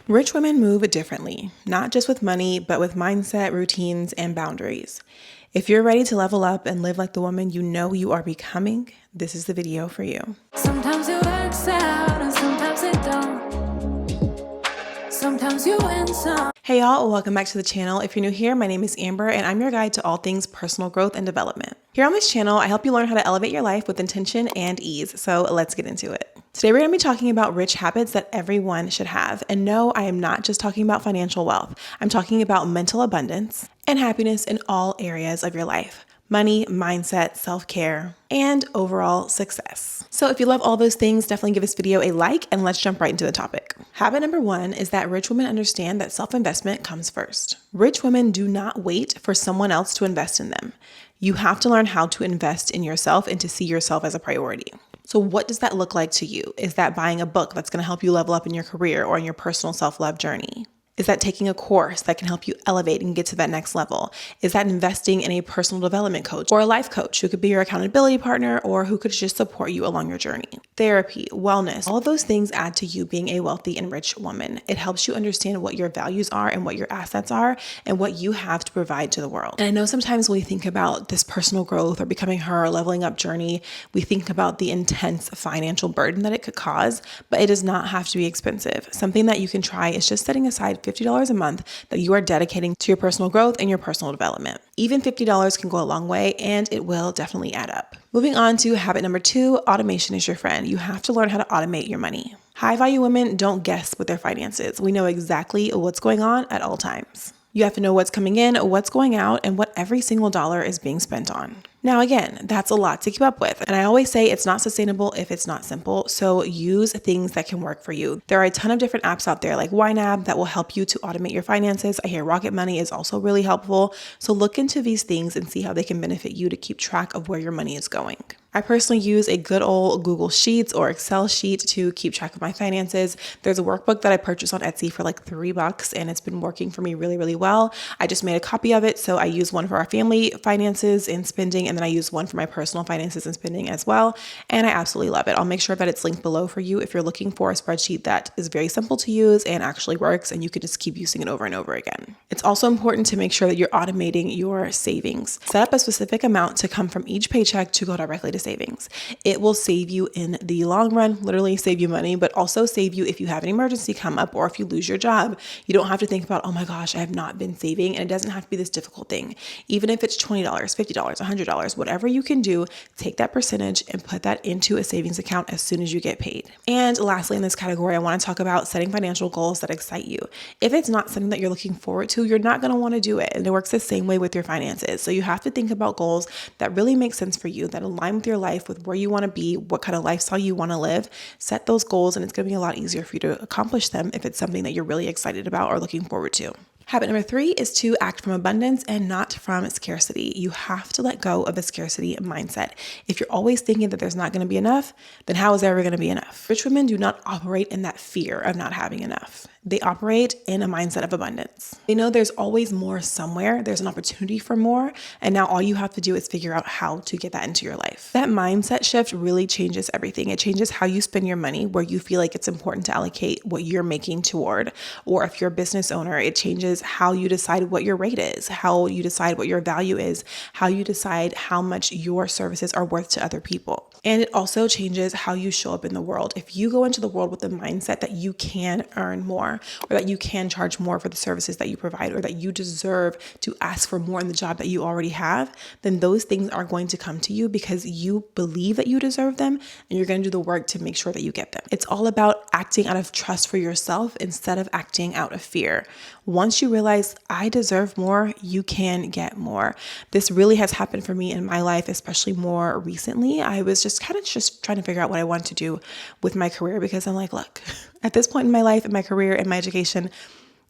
Rich women move differently, not just with money, but with mindset, routines, and boundaries. If you're ready to level up and live like the woman you know you are becoming, this is the video for you. Sometimes it works out and sometimes it don't. Sometimes you win some. Hey y'all, welcome back to the channel. If you're new here, my name is Amber and I'm your guide to all things personal growth and development. Here on this channel, I help you learn how to elevate your life with intention and ease. So let's get into it. Today, we're going to be talking about rich habits that everyone should have. And no, I am not just talking about financial wealth. I'm talking about mental abundance and happiness in all areas of your life. Money, mindset, self-care, and overall success. So if you love all those things, definitely give this video a like and let's jump right into the topic. Habit number 1 is that rich women understand that self-investment comes first. Rich women do not wait for someone else to invest in them. You have to learn how to invest in yourself and to see yourself as a priority. So what does that look like to you? Is that buying a book that's going to help you level up in your career or in your personal self-love journey? Is that taking a course that can help you elevate and get to that next level? Is that investing in a personal development coach or a life coach who could be your accountability partner or who could just support you along your journey? Therapy, wellness, all of those things add to you being a wealthy and rich woman. It helps you understand what your values are and what your assets are and what you have to provide to the world. And I know sometimes when we think about this personal growth or becoming her or leveling up journey, we think about the intense financial burden that it could cause, but it does not have to be expensive. Something that you can try is just setting aside $50 a month that you are dedicating to your personal growth and your personal development. Even $50 can go a long way and it will definitely add up. Moving on to habit number 2, automation is your friend. You have to learn how to automate your money. High value women don't guess with their finances. We know exactly what's going on at all times. You have to know what's coming in, what's going out, and what every single dollar is being spent on. Now, again, that's a lot to keep up with. And I always say it's not sustainable if it's not simple. So use things that can work for you. There are a ton of different apps out there like YNAB that will help you to automate your finances. I hear Rocket Money is also really helpful. So look into these things and see how they can benefit you to keep track of where your money is going. I personally use a good old Google Sheets or Excel sheet to keep track of my finances. There's a workbook that I purchased on Etsy for like $3 and it's been working for me really, really well. I just made a copy of it. So I use one for our family finances and spending, and then I use one for my personal finances and spending as well. And I absolutely love it. I'll make sure that it's linked below for you if you're looking for a spreadsheet that is very simple to use and actually works and you can just keep using it over and over again. It's also important to make sure that you're automating your savings. Set up a specific amount to come from each paycheck to go directly to savings. It will save you in the long run, literally save you money, but also save you if you have an emergency come up or if you lose your job. You don't have to think about, oh my gosh, I have not been saving, and it doesn't have to be this difficult thing. Even if it's $20, $50, $100, whatever you can do, take that percentage and put that into a savings account as soon as you get paid. And lastly, in this category, I want to talk about setting financial goals that excite you. If it's not something that you're looking forward to, you're not going to want to do it. And it works the same way with your finances. So you have to think about goals that really make sense for you, that align with your life, with where you want to be, what kind of lifestyle you want to live. Set those goals and it's going to be a lot easier for you to accomplish them if it's something that you're really excited about or looking forward to. Habit number 3 is to act from abundance and not from scarcity. You have to let go of the scarcity mindset. If you're always thinking that there's not going to be enough, then how is there ever going to be enough? Rich women do not operate in that fear of not having enough. They operate in a mindset of abundance. They know there's always more somewhere. There's an opportunity for more. And now all you have to do is figure out how to get that into your life. That mindset shift really changes everything. It changes how you spend your money, where you feel like it's important to allocate what you're making toward. Or if you're a business owner, it changes how you decide what your rate is, how you decide what your value is, how you decide how much your services are worth to other people. And it also changes how you show up in the world. If you go into the world with the mindset that you can earn more, or that you can charge more for the services that you provide, or that you deserve to ask for more in the job that you already have, then those things are going to come to you because you believe that you deserve them and you're going to do the work to make sure that you get them. It's all about acting out of trust for yourself instead of acting out of fear. Once you realize I deserve more, you can get more. This really has happened for me in my life, especially more recently. I was just trying to figure out what I want to do with my career because I'm like, look, at this point in my life, in my career, in my education,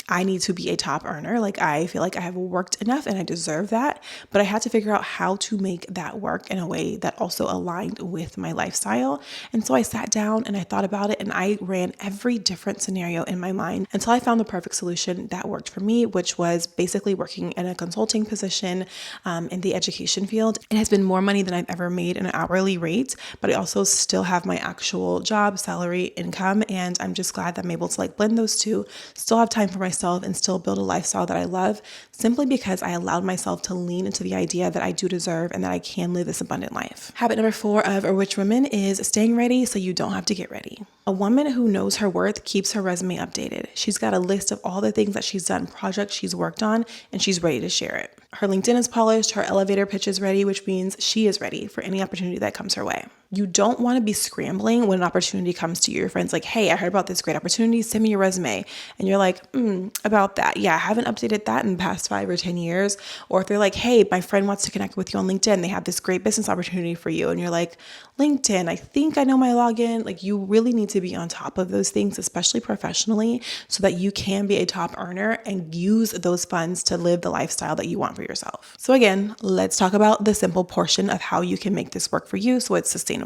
I need to be a top earner. Like, I feel like I have worked enough and I deserve that. But I had to figure out how to make that work in a way that also aligned with my lifestyle. And so I sat down and I thought about it, and I ran every different scenario in my mind until I found the perfect solution that worked for me, which was basically working in a consulting position in the education field. It has been more money than I've ever made in an hourly rate, but I also still have my actual job, salary, income. And I'm just glad that I'm able to like blend those two, still have time for myself, and still build a lifestyle that I love, simply because I allowed myself to lean into the idea that I do deserve and that I can live this abundant life. Habit number 4 of a rich woman is staying ready so you don't have to get ready. A woman who knows her worth keeps her resume updated. She's got a list of all the things that she's done, projects she's worked on, and she's ready to share it. Her LinkedIn is polished, her elevator pitch is ready, which means she is ready for any opportunity that comes her way. You don't want to be scrambling when an opportunity comes to you. Your friend's like, hey, I heard about this great opportunity, send me your resume. And you're like, about that. Yeah, I haven't updated that in the past 5 or 10 years. Or if they're like, hey, my friend wants to connect with you on LinkedIn. They have this great business opportunity for you. And you're like, LinkedIn, I think I know my login. Like, you really need to be on top of those things, especially professionally, so that you can be a top earner and use those funds to live the lifestyle that you want for yourself. So again, let's talk about the simple portion of how you can make this work for you so it's sustainable.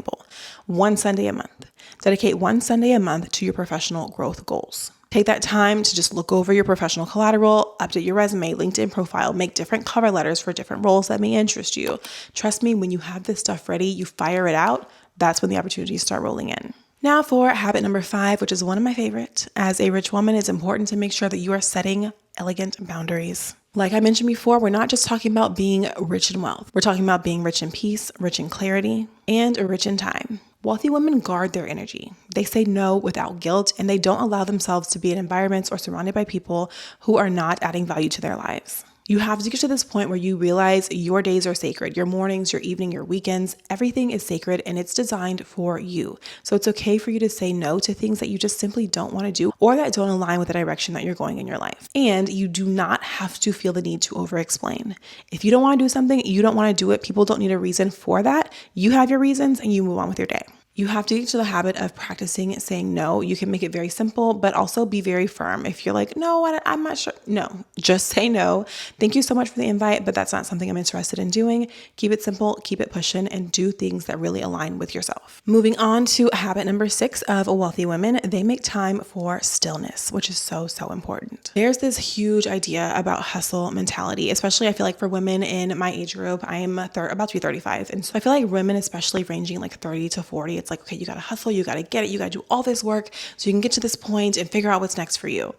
One Sunday a month. Dedicate one Sunday a month to your professional growth goals. Take that time to just look over your professional collateral, update your resume, LinkedIn profile, make different cover letters for different roles that may interest you. Trust me, when you have this stuff ready, you fire it out, that's when the opportunities start rolling in. Now for habit number 5, which is one of my favorite. As a rich woman, it's important to make sure that you are setting elegant boundaries. Like I mentioned before, we're not just talking about being rich in wealth. We're talking about being rich in peace, rich in clarity, and rich in time. Wealthy women guard their energy. They say no without guilt, and they don't allow themselves to be in environments or surrounded by people who are not adding value to their lives. You have to get to this point where you realize your days are sacred. Your mornings, your evening, your weekends, everything is sacred and it's designed for you. So it's okay for you to say no to things that you just simply don't want to do or that don't align with the direction that you're going in your life. And you do not have to feel the need to over-explain. If you don't want to do something, you don't want to do it. People don't need a reason for that. You have your reasons and you move on with your day. You have to get to the habit of practicing saying no. You can make it very simple, but also be very firm. If you're like, no, I'm not sure. No, just say no. Thank you so much for the invite, but that's not something I'm interested in doing. Keep it simple, keep it pushing, and do things that really align with yourself. Moving on to habit number 6 of wealthy women, they make time for stillness, which is so, so important. There's this huge idea about hustle mentality, especially I feel like for women in my age group. I am about to be 35. And so I feel like women, especially ranging like 30 to 40, it's like, okay, you got to hustle, you got to get it, you got to do all this work so you can get to this point and figure out what's next for you.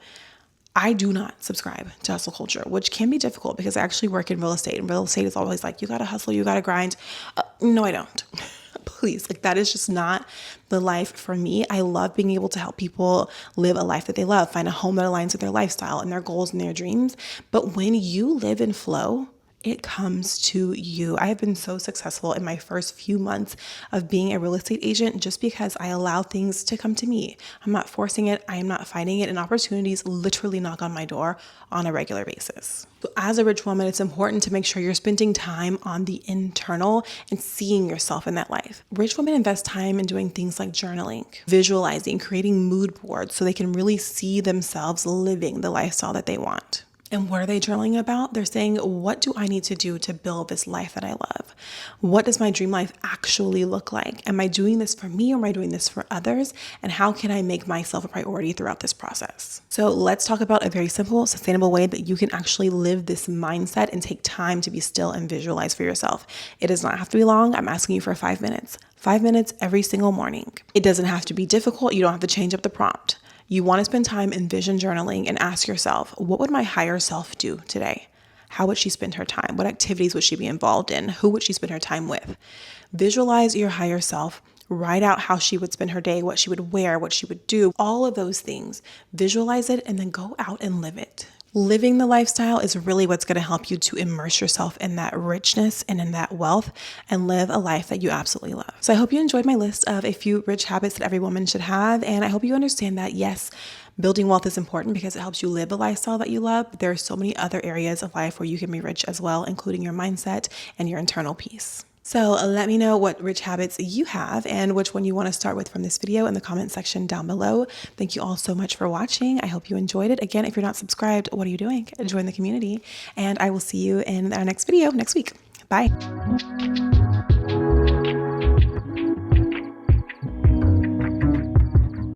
I do not subscribe to hustle culture, which can be difficult because I actually work in real estate, and real estate is always like, you got to hustle, you got to grind. No, I don't. Please, like that is just not the life for me. I love being able to help people live a life that they love, find a home that aligns with their lifestyle and their goals and their dreams. But when you live in flow, it comes to you. I have been so successful in my first few months of being a real estate agent just because I allow things to come to me. I'm not forcing it. I am not fighting it. And opportunities literally knock on my door on a regular basis. So as a rich woman, it's important to make sure you're spending time on the internal and seeing yourself in that life. Rich women invest time in doing things like journaling, visualizing, creating mood boards so they can really see themselves living the lifestyle that they want. And what are they journaling about? They're saying, what do I need to do to build this life that I love? What does my dream life actually look like? Am I doing this for me or am I doing this for others? And how can I make myself a priority throughout this process? So let's talk about a very simple, sustainable way that you can actually live this mindset and take time to be still and visualize for yourself. It does not have to be long. I'm asking you for 5 minutes. 5 minutes every single morning. It doesn't have to be difficult. You don't have to change up the prompt. You want to spend time in vision journaling and ask yourself, what would my higher self do today? How would she spend her time? What activities would she be involved in? Who would she spend her time with? Visualize your higher self. Write out how she would spend her day, what she would wear, what she would do, all of those things. Visualize it and then go out and live it. Living the lifestyle is really what's going to help you to immerse yourself in that richness and in that wealth and live a life that you absolutely love. So I hope you enjoyed my list of a few rich habits that every woman should have. And I hope you understand that, yes, building wealth is important because it helps you live the lifestyle that you love. But there are so many other areas of life where you can be rich as well, including your mindset and your internal peace. So let me know what rich habits you have and which one you want to start with from this video in the comment section down below. Thank you all so much for watching. I hope you enjoyed it. Again, if you're not subscribed, what are you doing? Join the community, and I will see you in our next video next week. Bye.